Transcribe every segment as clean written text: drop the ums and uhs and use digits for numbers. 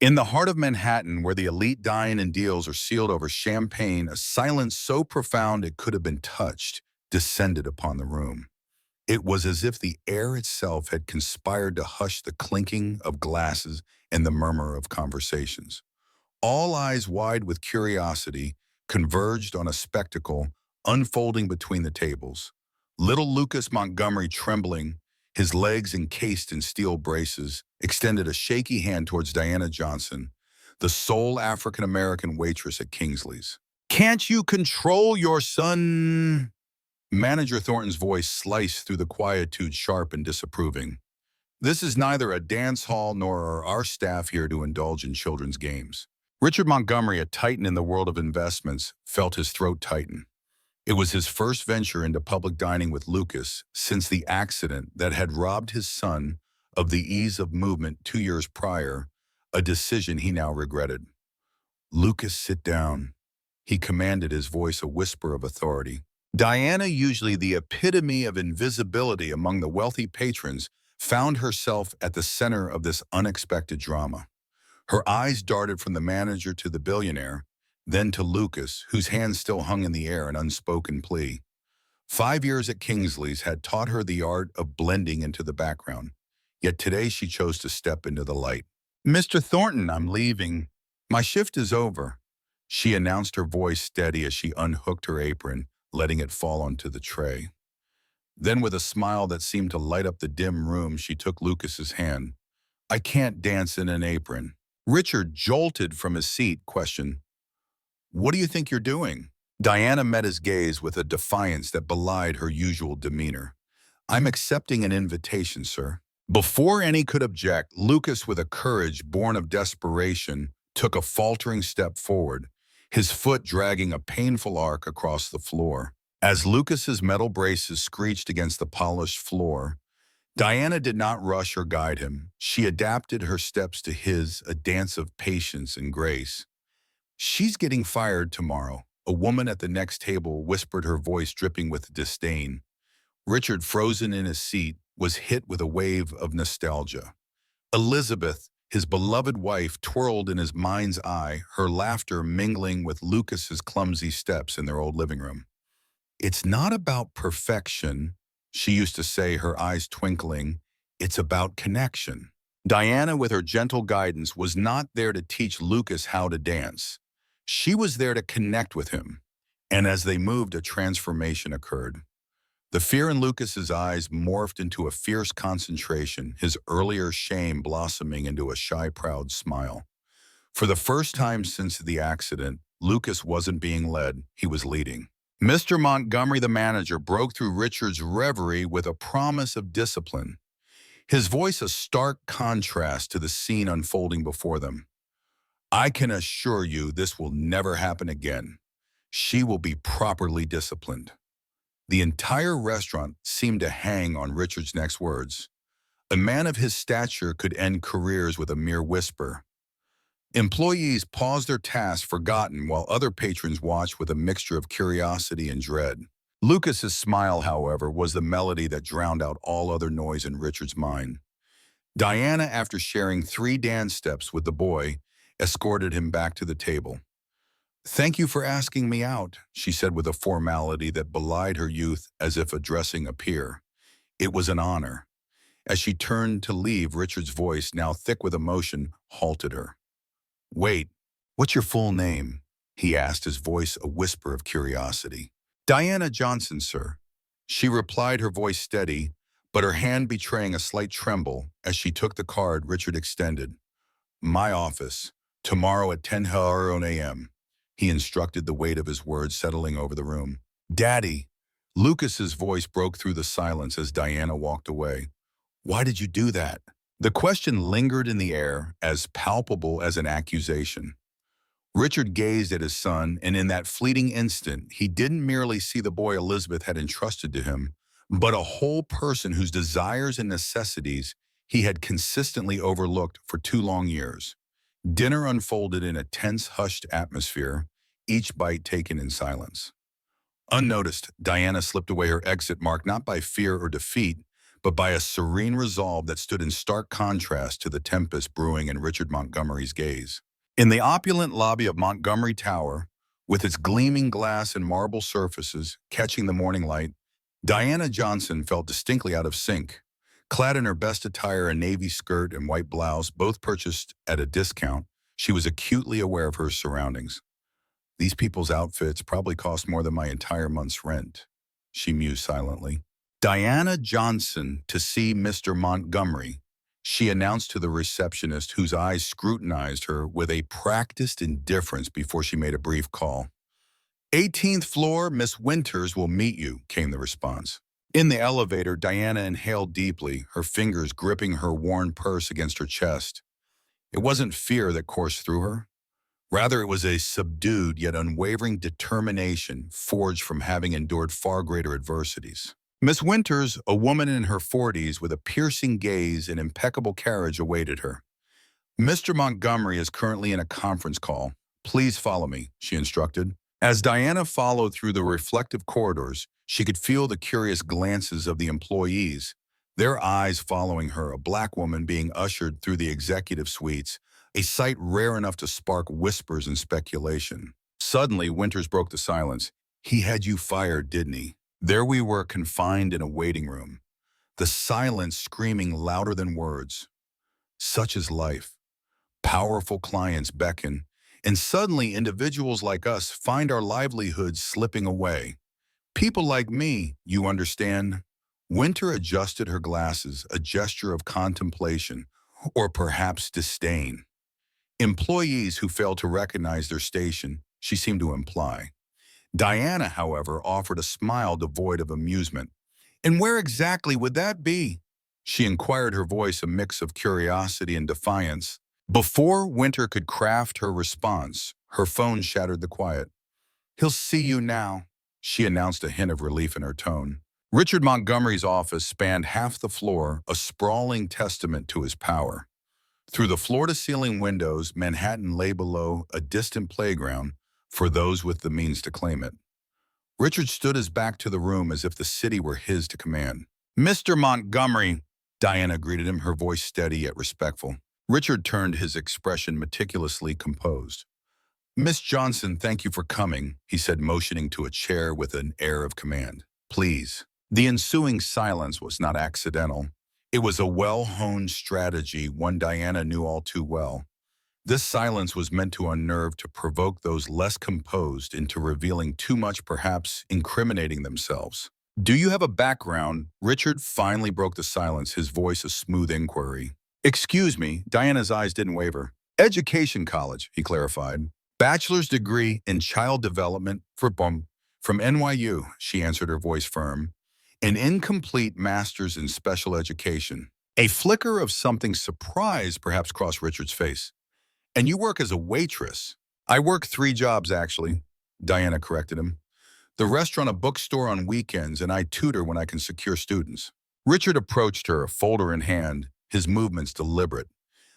In the heart of Manhattan, where the elite dine and deals are sealed over champagne, a silence so profound it could have been touched descended upon the room. It was as if the air itself had conspired to hush the clinking of glasses and the murmur of conversations. All eyes wide with curiosity converged on a spectacle unfolding between the tables. Little Lucas Montgomery, trembling, his legs encased in steel braces, extended a shaky hand towards Diana Johnson, the sole African-American waitress at Kingsley's. "Can't you control your son?" Manager Thornton's voice sliced through the quietude, sharp and disapproving. "This is neither a dance hall nor are our staff here to indulge in children's games." Richard Montgomery, a titan in the world of investments, felt his throat tighten. It was his first venture into public dining with Lucas since the accident that had robbed his son of the ease of movement 2 years prior, a decision he now regretted. "Lucas, sit down," he commanded, his voice a whisper of authority. Diana, usually the epitome of invisibility among the wealthy patrons, found herself at the center of this unexpected drama. Her eyes darted from the manager to the billionaire, then to Lucas, whose hand still hung in the air, an unspoken plea. 5 years at Kingsley's had taught her the art of blending into the background, yet today she chose to step into the light. "Mr. Thornton, I'm leaving. My shift is over," she announced, her voice steady as she unhooked her apron, letting it fall onto the tray. Then, with a smile that seemed to light up the dim room, she took Lucas's hand. "I can't dance in an apron." Richard, jolted from his seat, questioned, "What do you think you're doing?" Diana met his gaze with a defiance that belied her usual demeanor. "I'm accepting an invitation, sir." Before any could object, Lucas, with a courage born of desperation, took a faltering step forward, his foot dragging a painful arc across the floor. As Lucas's metal braces screeched against the polished floor, Diana did not rush or guide him. She adapted her steps to his, a dance of patience and grace. "She's getting fired tomorrow," a woman at the next table whispered, her voice dripping with disdain. Richard, frozen in his seat, was hit with a wave of nostalgia. Elizabeth, his beloved wife, twirled in his mind's eye, her laughter mingling with Lucas's clumsy steps in their old living room. "It's not about perfection," she used to say, her eyes twinkling. "It's about connection." Diana, with her gentle guidance, was not there to teach Lucas how to dance. She was there to connect with him. And as they moved, a transformation occurred. The fear in Lucas's eyes morphed into a fierce concentration, his earlier shame blossoming into a shy, proud smile. For the first time since the accident, Lucas wasn't being led, he was leading. Mr. Montgomery, the manager, broke through Richard's reverie with a promise of discipline, his voice a stark contrast to the scene unfolding before them. "I can assure you this will never happen again. She will be properly disciplined." The entire restaurant seemed to hang on Richard's next words. A man of his stature could end careers with a mere whisper. Employees paused their tasks, forgotten, while other patrons watched with a mixture of curiosity and dread. Lucas's smile, however, was the melody that drowned out all other noise in Richard's mind. Diana, after sharing 3 dance steps with the boy, escorted him back to the table. "Thank you for asking me out," she said with a formality that belied her youth, as if addressing a peer. "It was an honor." As she turned to leave, Richard's voice, now thick with emotion, halted her. "Wait, what's your full name?" he asked, his voice a whisper of curiosity. "Diana Johnson, sir." She replied, her voice steady, but her hand betraying a slight tremble as she took the card Richard extended. "My office, tomorrow at 10 a.m., he instructed, the weight of his words settling over the room. "Daddy," Lucas's voice broke through the silence as Diana walked away. "Why did you do that?" The question lingered in the air, as palpable as an accusation. Richard gazed at his son, and in that fleeting instant, he didn't merely see the boy Elizabeth had entrusted to him, but a whole person whose desires and necessities he had consistently overlooked for 2 long years. Dinner unfolded in a tense, hushed atmosphere, each bite taken in silence. Unnoticed, Diana slipped away, her exit marked not by fear or defeat, but by a serene resolve that stood in stark contrast to the tempest brewing in Richard Montgomery's gaze. In the opulent lobby of Montgomery Tower, with its gleaming glass and marble surfaces catching the morning light, Diana Johnson felt distinctly out of sync. Clad in her best attire, a navy skirt and white blouse, both purchased at a discount, she was acutely aware of her surroundings. These people's outfits probably cost more than my entire month's rent, she mused silently. Diana Johnson to see Mr. Montgomery, she announced to the receptionist whose eyes scrutinized her with a practiced indifference before she made a brief call. 18th floor, Miss Winters will meet you, came the response. In the elevator, Diana inhaled deeply, her fingers gripping her worn purse against her chest. It wasn't fear that coursed through her. Rather, it was a subdued yet unwavering determination forged from having endured far greater adversities. Miss Winters, a woman in her 40s with a piercing gaze and impeccable carriage, awaited her. Mr. Montgomery is currently in a conference call. Please follow me, she instructed. As Diana followed through the reflective corridors, she could feel the curious glances of the employees, their eyes following her, a black woman being ushered through the executive suites, a sight rare enough to spark whispers and speculation. Suddenly, Winters broke the silence. He had you fired, didn't he? There we were, confined in a waiting room, the silence screaming louder than words. Such is life. Powerful clients beckon, and suddenly individuals like us find our livelihoods slipping away. People like me, you understand. Winter adjusted her glasses, a gesture of contemplation, or perhaps disdain. Employees who fail to recognize their station, she seemed to imply. Diana, however, offered a smile devoid of amusement. And where exactly would that be? She inquired, her voice a mix of curiosity and defiance. Before Winter could craft her response, her phone shattered the quiet. He'll see you now, she announced, a hint of relief in her tone. Richard Montgomery's office spanned half the floor, a sprawling testament to his power. Through the floor-to-ceiling windows, Manhattan lay below, a distant playground for those with the means to claim it. Richard stood his back to the room as if the city were his to command. Mr. Montgomery, Diana greeted him, her voice steady yet respectful. Richard turned, his expression meticulously composed. Miss Johnson, thank you for coming, he said, motioning to a chair with an air of command. Please. The ensuing silence was not accidental. It was a well-honed strategy, one Diana knew all too well. This silence was meant to unnerve, to provoke those less composed into revealing too much, perhaps incriminating themselves. Do you have a background? Richard finally broke the silence, his voice a smooth inquiry. Excuse me, Diana's eyes didn't waver. Education college, he clarified. Bachelor's degree in child development from NYU, she answered, her voice firm. An incomplete master's in special education. A flicker of something surprised perhaps crossed Richard's face. And you work as a waitress. I work 3 jobs, actually, Diana corrected him. The restaurant, a bookstore on weekends, and I tutor when I can secure students. Richard approached her, a folder in hand, his movements deliberate.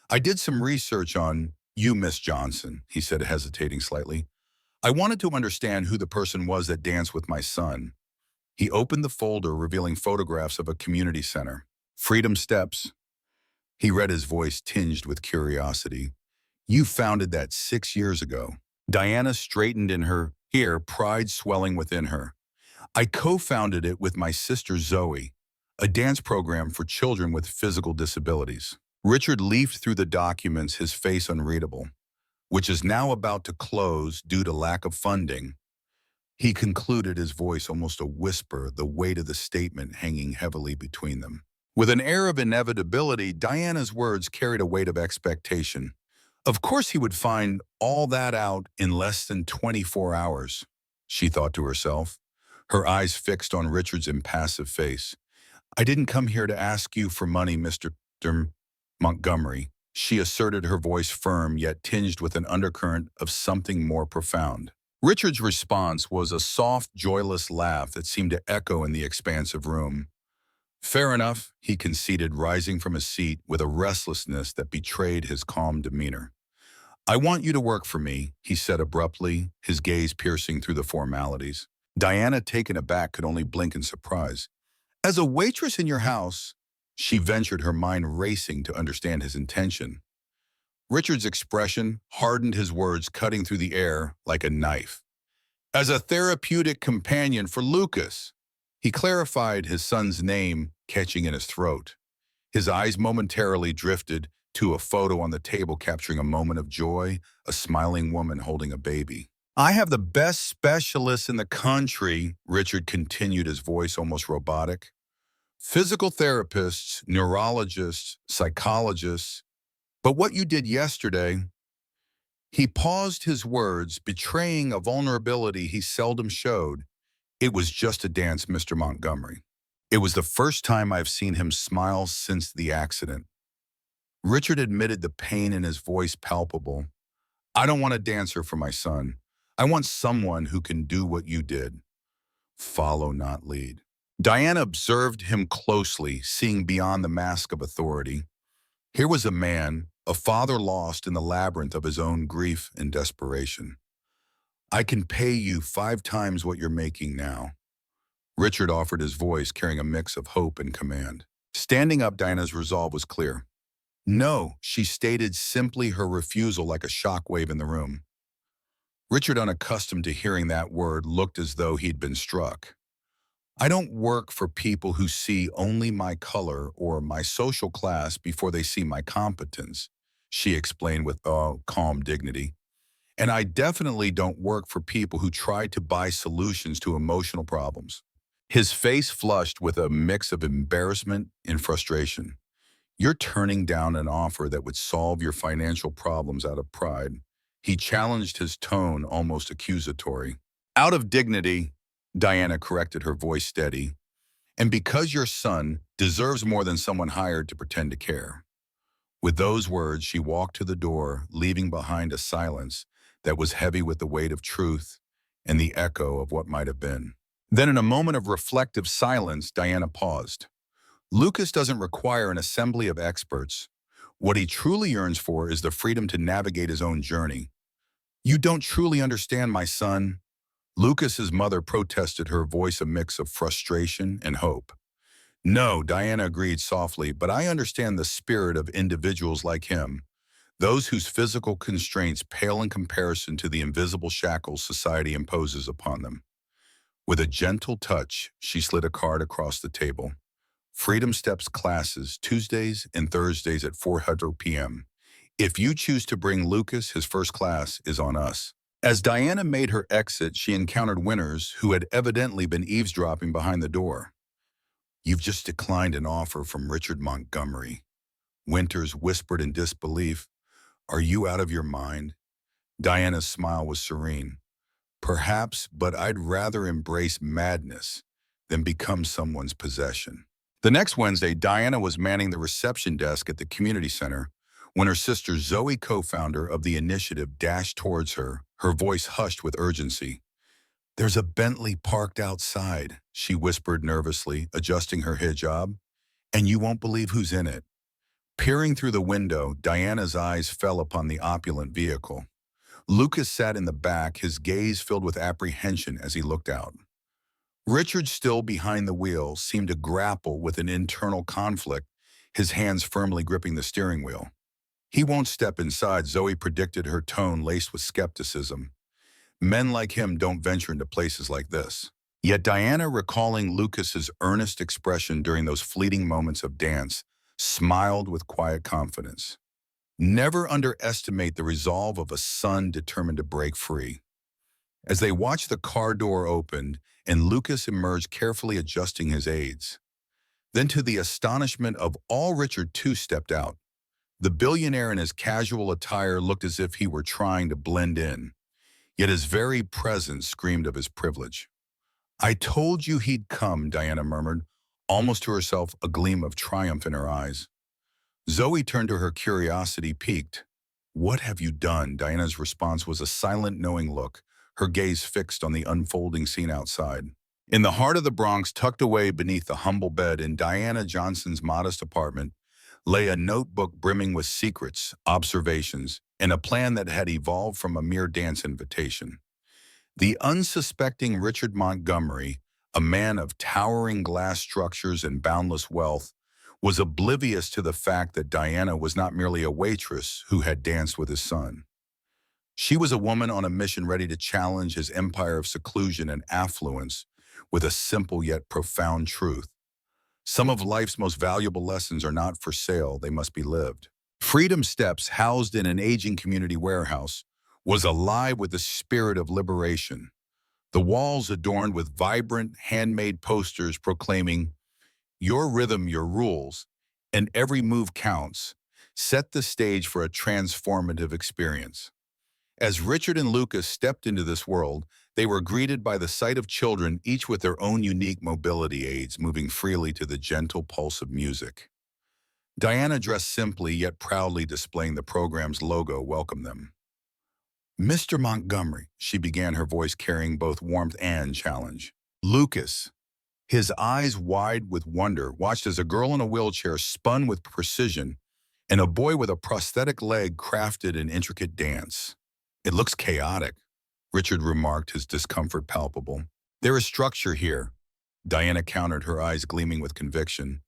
I did some research on you, Miss Johnson, he said, hesitating slightly. I wanted to understand who the person was that danced with my son. He opened the folder, revealing photographs of a community center. Freedom Steps. He read, his voice tinged with curiosity. You founded that 6 years ago. Diana straightened in her hair, pride swelling within her. I co-founded it with my sister Zoe, a dance program for children with physical disabilities. Richard leafed through the documents, his face unreadable. Which is now about to close due to lack of funding. He concluded, his voice almost a whisper, the weight of the statement hanging heavily between them. With an air of inevitability, Diana's words carried a weight of expectation. Of course he would find all that out in less than 24 hours, she thought to herself, her eyes fixed on Richard's impassive face. I didn't come here to ask you for money, Mr. Montgomery, she asserted, her voice firm yet tinged with an undercurrent of something more profound. Richard's response was a soft, joyless laugh that seemed to echo in the expansive room. Fair enough, he conceded, rising from his seat with a restlessness that betrayed his calm demeanor. I want you to work for me, he said abruptly, his gaze piercing through the formalities. Diana, taken aback, could only blink in surprise. As a waitress in your house, she ventured, her mind racing to understand his intention. Richard's expression hardened, his words cutting through the air like a knife. As a therapeutic companion for Lucas, he clarified, his son's name catching in his throat. His eyes momentarily drifted to a photo on the table capturing a moment of joy, a smiling woman holding a baby. I have the best specialists in the country, Richard continued, his voice almost robotic. Physical therapists, neurologists, psychologists. But what you did yesterday, he paused, his words betraying a vulnerability he seldom showed. It was just a dance, Mr. Montgomery. It was the first time I've seen him smile since the accident. Richard admitted, the pain in his voice palpable. I don't want a dancer for my son. I want someone who can do what you did. Follow, not lead. Diana observed him closely, seeing beyond the mask of authority. Here was a man, a father lost in the labyrinth of his own grief and desperation. I can pay you 5 times what you're making now. Richard offered, his voice carrying a mix of hope and command. Standing up, Diana's resolve was clear. No, she stated simply, her refusal like a shockwave in the room. Richard, unaccustomed to hearing that word, looked as though he'd been struck. I don't work for people who see only my color or my social class before they see my competence, she explained with calm dignity. And I definitely don't work for people who try to buy solutions to emotional problems. His face flushed with a mix of embarrassment and frustration. You're turning down an offer that would solve your financial problems out of pride. He challenged, his tone almost accusatory. Out of dignity, Diana corrected, her voice steady. And because your son deserves more than someone hired to pretend to care. With those words, she walked to the door, leaving behind a silence that was heavy with the weight of truth and the echo of what might have been. Then, in a moment of reflective silence, Diana paused. Lucas doesn't require an assembly of experts. What he truly yearns for is the freedom to navigate his own journey. You don't truly understand my son. Lucas's mother protested, her voice a mix of frustration and hope. No, Diana agreed softly, but I understand the spirit of individuals like him, those whose physical constraints pale in comparison to the invisible shackles society imposes upon them. With a gentle touch, she slid a card across the table. Freedom Steps classes, Tuesdays and Thursdays at 4:00 p.m. If you choose to bring Lucas, his first class is on us. As Diana made her exit, she encountered Winters, who had evidently been eavesdropping behind the door. You've just declined an offer from Richard Montgomery. Winters whispered in disbelief. Are you out of your mind? Diana's smile was serene. Perhaps, but I'd rather embrace madness than become someone's possession. The next Wednesday, Diana was manning the reception desk at the community center when her sister Zoe, co-founder of the initiative, dashed towards her, her voice hushed with urgency. There's a Bentley parked outside, she whispered nervously, adjusting her hijab, and you won't believe who's in it. Peering through the window, Diana's eyes fell upon the opulent vehicle. Lucas sat in the back, his gaze filled with apprehension as he looked out. Richard, still behind the wheel, seemed to grapple with an internal conflict, his hands firmly gripping the steering wheel. He won't step inside, Zoe predicted, her tone laced with skepticism. Men like him don't venture into places like this. Yet Diana, recalling Lucas's earnest expression during those fleeting moments of dance, smiled with quiet confidence. Never underestimate the resolve of a son determined to break free. As they watched, the car door opened and Lucas emerged, carefully adjusting his aids. Then, to the astonishment of all, Richard too stepped out. The billionaire in his casual attire looked as if he were trying to blend in, yet his very presence screamed of his privilege. I told you he'd come, Diana murmured, almost to herself, a gleam of triumph in her eyes. Zoe turned to her, curiosity piqued. What have you done? Diana's response was a silent, knowing look, her gaze fixed on the unfolding scene outside. In the heart of the Bronx, tucked away beneath the humble bed in Diana Johnson's modest apartment, lay a notebook brimming with secrets, observations, and a plan that had evolved from a mere dance invitation. The unsuspecting Richard Montgomery, a man of towering glass structures and boundless wealth, was oblivious to the fact that Diana was not merely a waitress who had danced with his son. She was a woman on a mission ready to challenge his empire of seclusion and affluence with a simple yet profound truth. Some of life's most valuable lessons are not for sale, they must be lived. Freedom Steps, housed in an aging community warehouse, was alive with the spirit of liberation. The walls adorned with vibrant, handmade posters proclaiming, "Your rhythm, your rules, and every move counts," set the stage for a transformative experience. As Richard and Lucas stepped into this world, they were greeted by the sight of children, each with their own unique mobility aids, moving freely to the gentle pulse of music. Diana, dressed simply yet proudly displaying the program's logo, welcomed them. "Mr. Montgomery," she began, her voice carrying both warmth and challenge. Lucas, his eyes wide with wonder, watched as a girl in a wheelchair spun with precision and a boy with a prosthetic leg crafted an intricate dance. "It looks chaotic," Richard remarked, his discomfort palpable. "There is structure here," Diana countered, her eyes gleaming with conviction.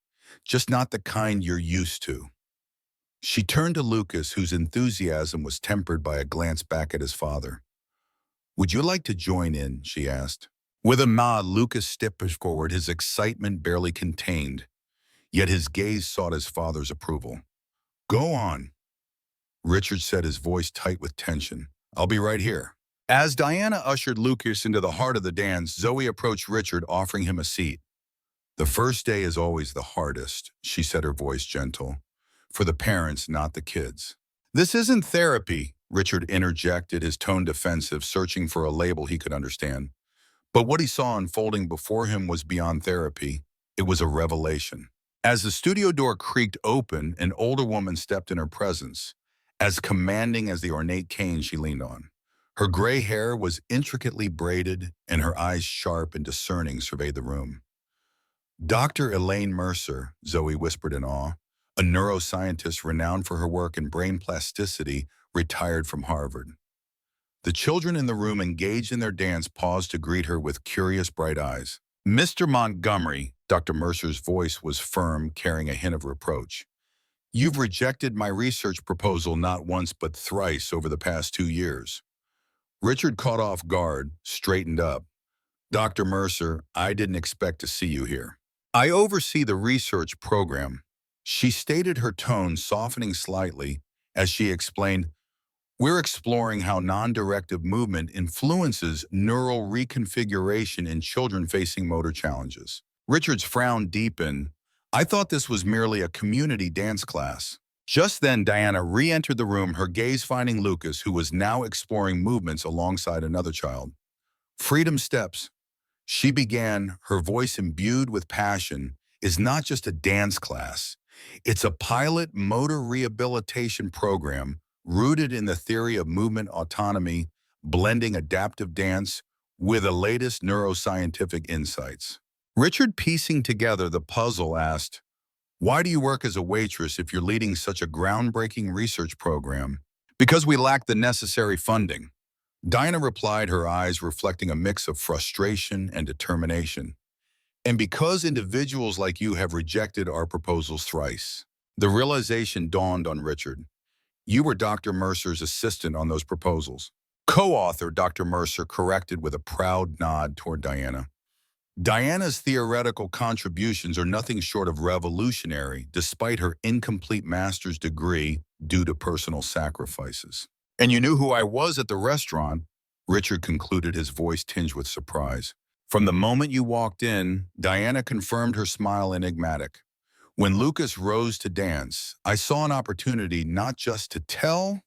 "Just not the kind you're used to." She turned to Lucas, whose enthusiasm was tempered by a glance back at his father. "Would you like to join in?" she asked. With a nod, Lucas stepped forward, his excitement barely contained, yet his gaze sought his father's approval. "Go on," Richard said, his voice tight with tension. "I'll be right here." As Diana ushered Lucas into the heart of the dance, Zoe approached Richard, offering him a seat. "The first day is always the hardest," she said, her voice gentle. "For the parents, not the kids." "This isn't therapy," Richard interjected, his tone defensive, searching for a label he could understand. But what he saw unfolding before him was beyond therapy. It was a revelation. As the studio door creaked open, an older woman stepped in her presence, as commanding as the ornate cane she leaned on. Her gray hair was intricately braided, and her eyes, sharp and discerning, surveyed the room. "Dr. Elaine Mercer," Zoe whispered in awe, "a neuroscientist renowned for her work in brain plasticity, retired from Harvard." The children in the room, engaged in their dance, paused to greet her with curious, bright eyes. "Mr. Montgomery," Dr. Mercer's voice was firm, carrying a hint of reproach. "You've rejected my research proposal not once but thrice over the past 2 years." Richard, caught off guard, straightened up. "Dr. Mercer, I didn't expect to see you here. I oversee the research program." She stated, her tone softening slightly as she explained, "We're exploring how non-directive movement influences neural reconfiguration in children facing motor challenges." Richard's frown deepened. "I thought this was merely a community dance class." Just then, Diana re-entered the room, her gaze finding Lucas, who was now exploring movements alongside another child. "Freedom Steps," she began, her voice imbued with passion, "is not just a dance class. It's a pilot motor rehabilitation program rooted in the theory of movement autonomy, blending adaptive dance with the latest neuroscientific insights." Richard, piecing together the puzzle, asked, "Why do you work as a waitress if you're leading such a groundbreaking research program?" "Because we lack the necessary funding," Diana replied, her eyes reflecting a mix of frustration and determination. "And because individuals like you have rejected our proposals thrice." The realization dawned on Richard. "You were Dr. Mercer's assistant on those proposals." "Co-author," Dr. Mercer corrected with a proud nod toward Diana. Diana's theoretical contributions are nothing short of revolutionary, despite her incomplete master's degree due to personal sacrifices. "And you knew who I was at the restaurant," Richard concluded, his voice tinged with surprise. "From the moment you walked in," Diana confirmed, her smile enigmatic. "When Lucas rose to dance, I saw an opportunity not just to tell,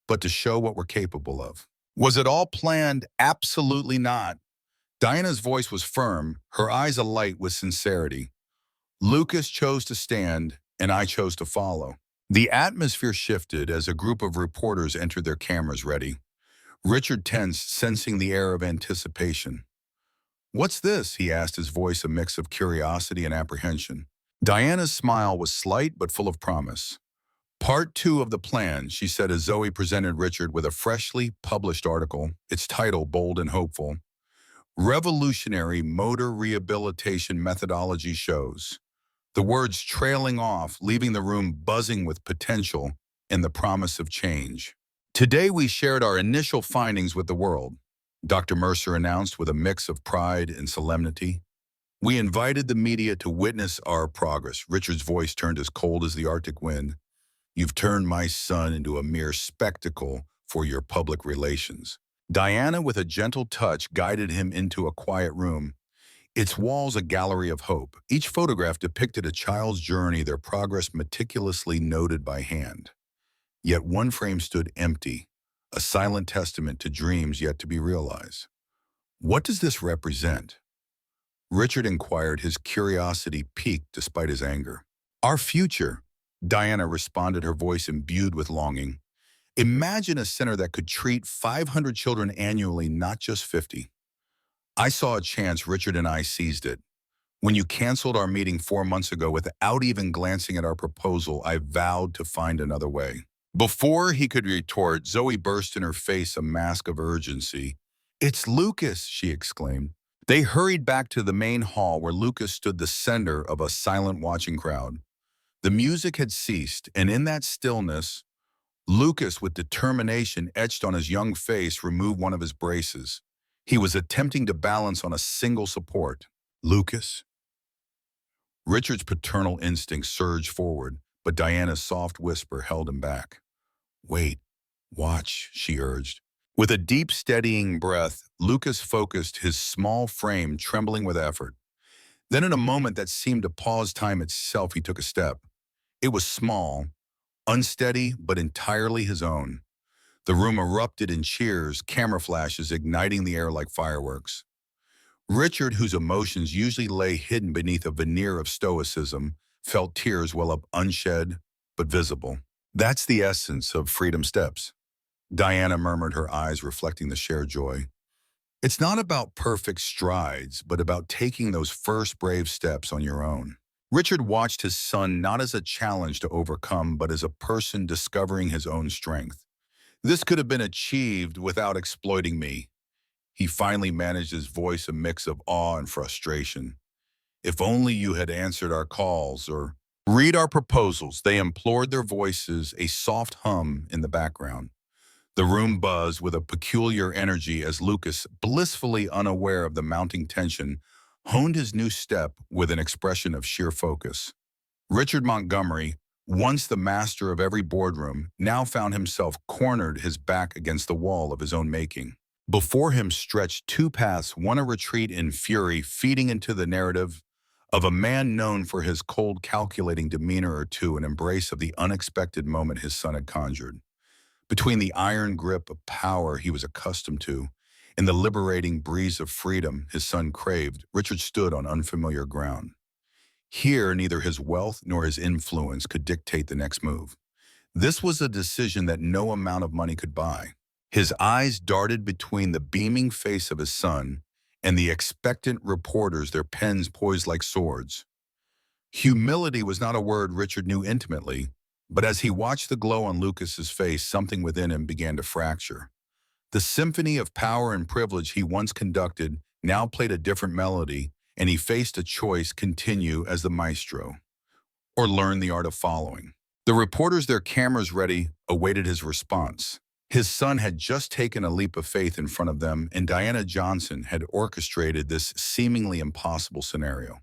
but to show what we're capable of." "Was it all planned?" "Absolutely not." Diana's voice was firm, her eyes alight with sincerity. "Lucas chose to stand, and I chose to follow." The atmosphere shifted as a group of reporters entered, their cameras ready. Richard tensed, sensing the air of anticipation. "What's this?" he asked, his voice a mix of curiosity and apprehension. Diana's smile was slight but full of promise. "Part 2 of the plan," she said, as Zoe presented Richard with a freshly published article, its title bold and hopeful. revolutionary motor rehabilitation methodology shows. The words trailing off, leaving the room buzzing with potential and the promise of change. Today, we shared our initial findings with the world, Dr. Mercer announced with a mix of pride and solemnity. We invited the media to witness our progress. Richard's voice turned as cold as the Arctic wind. You've turned my son into a mere spectacle for your public relations. Diana, with a gentle touch, guided him into a quiet room, its walls a gallery of hope. Each photograph depicted a child's journey, their progress meticulously noted by hand. Yet one frame stood empty, a silent testament to dreams yet to be realized. What does this represent? Richard inquired, his curiosity piqued despite his anger. Our future, Diana responded, her voice imbued with longing. Imagine a center that could treat 500 children annually, not just 50. I saw a chance. Richard and I seized it. When you canceled our meeting 4 months ago without even glancing at our proposal, I vowed to find another way. Before he could retort, Zoe burst in her face, a mask of urgency. It's Lucas, she exclaimed. They hurried back to the main hall where Lucas stood the center of a silent watching crowd. The music had ceased, and in that stillness, Lucas, with determination etched on his young face, removed one of his braces. He was attempting to balance on a single support. Lucas? Richard's paternal instinct surged forward, but Diana's soft whisper held him back. Wait, watch, she urged. With a deep, steadying breath, Lucas focused, his small frame trembling with effort. Then in a moment that seemed to pause time itself, he took a step. It was small, unsteady, but entirely his own. The room erupted in cheers, camera flashes igniting the air like fireworks. Richard, whose emotions usually lay hidden beneath a veneer of stoicism, felt tears well up, unshed but visible. That's the essence of Freedom Steps, Diana murmured, her eyes reflecting the shared joy. It's not about perfect strides, but about taking those first brave steps on your own. Richard watched his son not as a challenge to overcome, but as a person discovering his own strength. This could have been achieved without exploiting me. He finally managed, his voice a mix of awe and frustration. If only you had answered our calls or read our proposals, they implored, their voices a soft hum in the background. The room buzzed with a peculiar energy as Lucas, blissfully unaware of the mounting tension, honed his new step with an expression of sheer focus. Richard Montgomery, once the master of every boardroom, now found himself cornered, his back against the wall of his own making. Before him stretched two paths, one a retreat in fury, feeding into the narrative of a man known for his cold, calculating demeanor, or two, an embrace of the unexpected moment his son had conjured. Between the iron grip of power he was accustomed to and the liberating breeze of freedom his son craved, Richard stood on unfamiliar ground. Here, neither his wealth nor his influence could dictate the next move. This was a decision that no amount of money could buy. His eyes darted between the beaming face of his son and the expectant reporters, their pens poised like swords. Humility was not a word Richard knew intimately, but as he watched the glow on Lucas's face, something within him began to fracture. The symphony of power and privilege he once conducted now played a different melody, and he faced a choice: continue as the maestro, or learn the art of following. The reporters, their cameras ready, awaited his response. His son had just taken a leap of faith in front of them, and Diana Johnson had orchestrated this seemingly impossible scenario.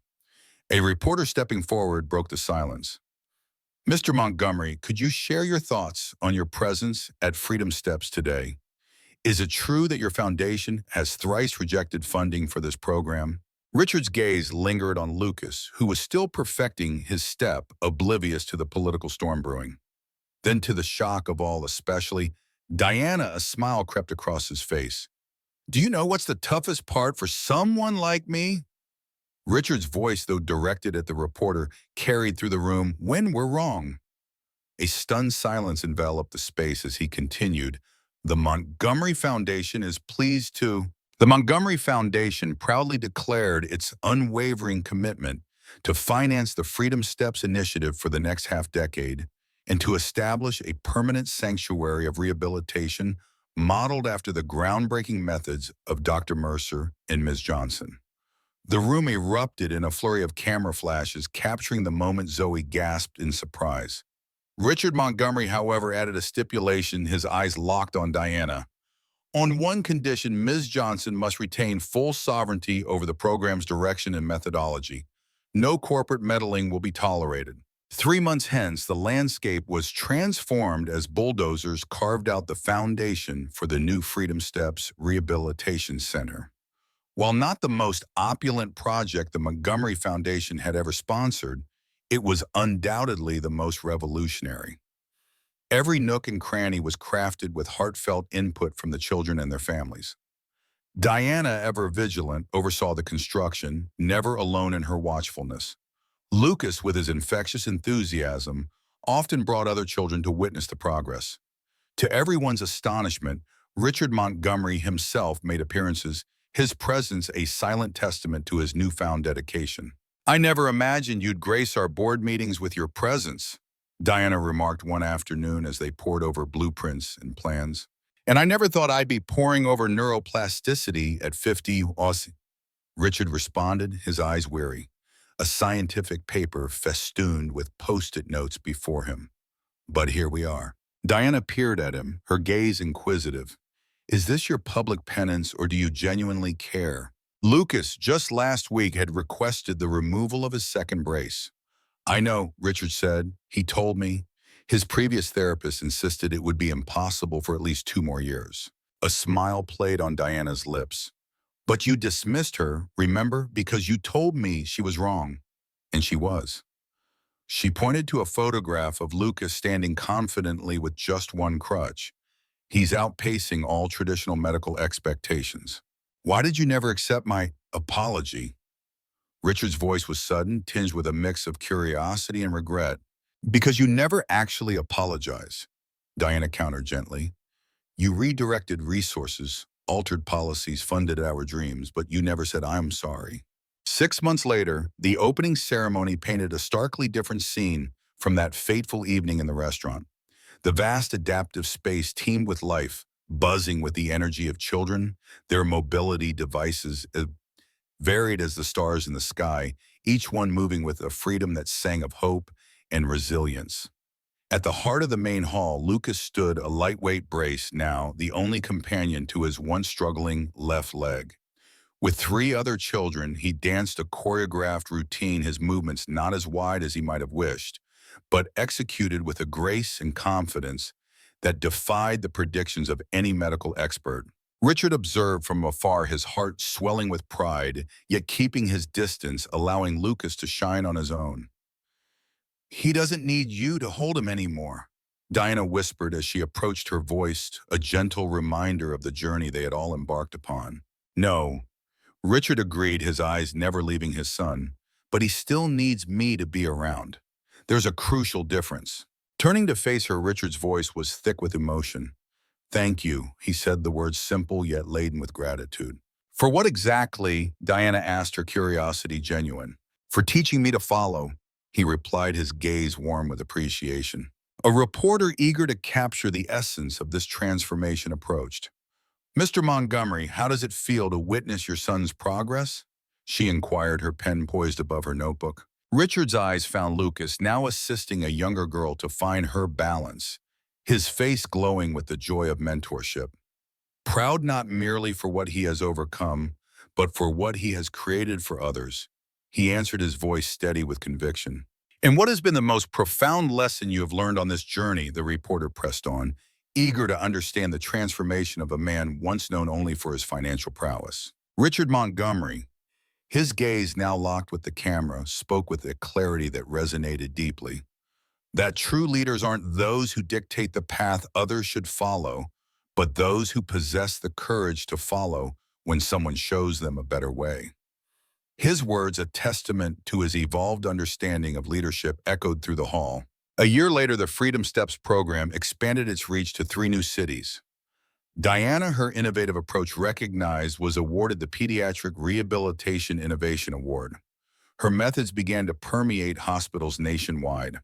A reporter stepping forward broke the silence. Mr. Montgomery, could you share your thoughts on your presence at Freedom Steps today? Is it true that your foundation has thrice rejected funding for this program? Richard's gaze lingered on Lucas, who was still perfecting his step, oblivious to the political storm brewing. Then, to the shock of all, especially Diana, a smile crept across his face. Do you know what's the toughest part for someone like me? Richard's voice, though directed at the reporter, carried through the room. When we're wrong. A stunned silence enveloped the space as he continued. The Montgomery Foundation is pleased to... The Montgomery Foundation proudly declared its unwavering commitment to finance the Freedom Steps initiative for the next half-decade and to establish a permanent sanctuary of rehabilitation modeled after the groundbreaking methods of Dr. Mercer and Ms. Johnson. The room erupted in a flurry of camera flashes, capturing the moment Zoe gasped in surprise. Richard Montgomery, however, added a stipulation, his eyes locked on Diana. On one condition, Ms. Johnson must retain full sovereignty over the program's direction and methodology. No corporate meddling will be tolerated. 3 months hence, the landscape was transformed as bulldozers carved out the foundation for the new Freedom Steps Rehabilitation Center. While not the most opulent project the Montgomery Foundation had ever sponsored, it was undoubtedly the most revolutionary. Every nook and cranny was crafted with heartfelt input from the children and their families. Diana, ever vigilant, oversaw the construction, never alone in her watchfulness. Lucas, with his infectious enthusiasm, often brought other children to witness the progress. To everyone's astonishment, Richard Montgomery himself made appearances, his presence a silent testament to his newfound dedication. "I never imagined you'd grace our board meetings with your presence," Diana remarked one afternoon as they pored over blueprints and plans. "And I never thought I'd be poring over neuroplasticity at 50 Aussie," Richard responded, his eyes weary, a scientific paper festooned with post-it notes before him. "But here we are." Diana peered at him, her gaze inquisitive. "Is this your public penance, or do you genuinely care?" Lucas, just last week, had requested the removal of his second brace. "I know," Richard said. "He told me." His previous therapist insisted it would be impossible for at least 2 more years. A smile played on Diana's lips. "But you dismissed her, remember, because you told me she was wrong." And she was. She pointed to a photograph of Lucas standing confidently with just one crutch. "He's outpacing all traditional medical expectations." "Why did you never accept my apology?" Richard's voice was sudden, tinged with a mix of curiosity and regret. "Because you never actually apologize," Diana countered gently. "You redirected resources, altered policies, funded our dreams, but you never said, 'I'm sorry.'" 6 months later, the opening ceremony painted a starkly different scene from that fateful evening in the restaurant. The vast adaptive space teemed with life, buzzing with the energy of children, their mobility devices varied as the stars in the sky, each one moving with a freedom that sang of hope and resilience. At the heart of the main hall, Lucas stood, a lightweight brace now, the only companion to his once struggling left leg. With 3 other children, he danced a choreographed routine, his movements not as wide as he might have wished, but executed with a grace and confidence that defied the predictions of any medical expert. Richard observed from afar, his heart swelling with pride, yet keeping his distance, allowing Lucas to shine on his own. "He doesn't need you to hold him anymore," Diana whispered as she approached, her voice a gentle reminder of the journey they had all embarked upon. "No," Richard agreed, his eyes never leaving his son, "but he still needs me to be around. There's a crucial difference." Turning to face her, Richard's voice was thick with emotion. "Thank you," he said, the words simple yet laden with gratitude. "For what exactly?" Diana asked, her curiosity genuine. "For teaching me to follow," he replied, his gaze warm with appreciation. A reporter eager to capture the essence of this transformation approached. "Mr. Montgomery, how does it feel to witness your son's progress?" she inquired, her pen poised above her notebook. Richard's eyes found Lucas, now assisting a younger girl to find her balance, his face glowing with the joy of mentorship. Proud not merely for what he has overcome, but for what he has created for others, he answered, his voice steady with conviction. "And what has been the most profound lesson you have learned on this journey?" the reporter pressed on, eager to understand the transformation of a man once known only for his financial prowess. Richard Montgomery, his gaze now locked with the camera, spoke with a clarity that resonated deeply. That true leaders aren't those who dictate the path others should follow, but those who possess the courage to follow when someone shows them a better way. His words, a testament to his evolved understanding of leadership, echoed through the hall. A year later, the Freedom Steps program expanded its reach to 3 new cities. Diana, her innovative approach recognized, was awarded the Pediatric Rehabilitation Innovation Award. Her methods began to permeate hospitals nationwide.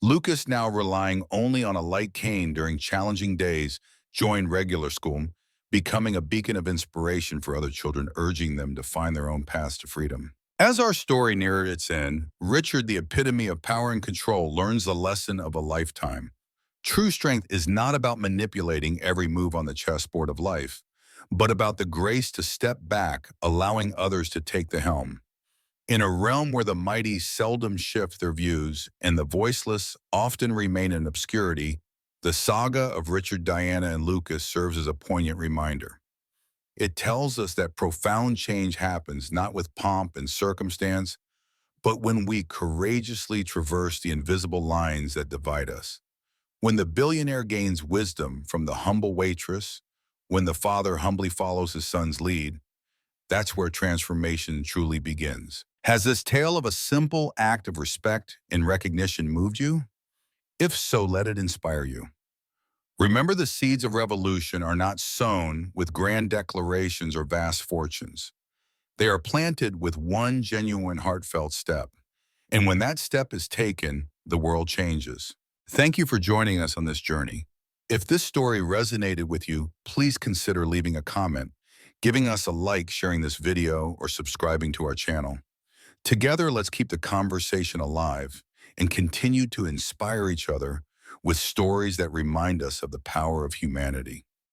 Lucas, now relying only on a light cane during challenging days, joined regular school, becoming a beacon of inspiration for other children, urging them to find their own paths to freedom. As our story neared its end, Richard, the epitome of power and control, learns the lesson of a lifetime. True strength is not about manipulating every move on the chessboard of life, but about the grace to step back, allowing others to take the helm. In a realm where the mighty seldom shift their views and the voiceless often remain in obscurity, the saga of Richard, Diana, and Lucas serves as a poignant reminder. It tells us that profound change happens not with pomp and circumstance, but when we courageously traverse the invisible lines that divide us. When the billionaire gains wisdom from the humble waitress, when the father humbly follows his son's lead, that's where transformation truly begins. Has this tale of a simple act of respect and recognition moved you? If so, let it inspire you. Remember, the seeds of revolution are not sown with grand declarations or vast fortunes. They are planted with one genuine, heartfelt step. And when that step is taken, the world changes. Thank you for joining us on this journey. If this story resonated with you, please consider leaving a comment, giving us a like, sharing this video, or subscribing to our channel. Together, let's keep the conversation alive and continue to inspire each other with stories that remind us of the power of humanity.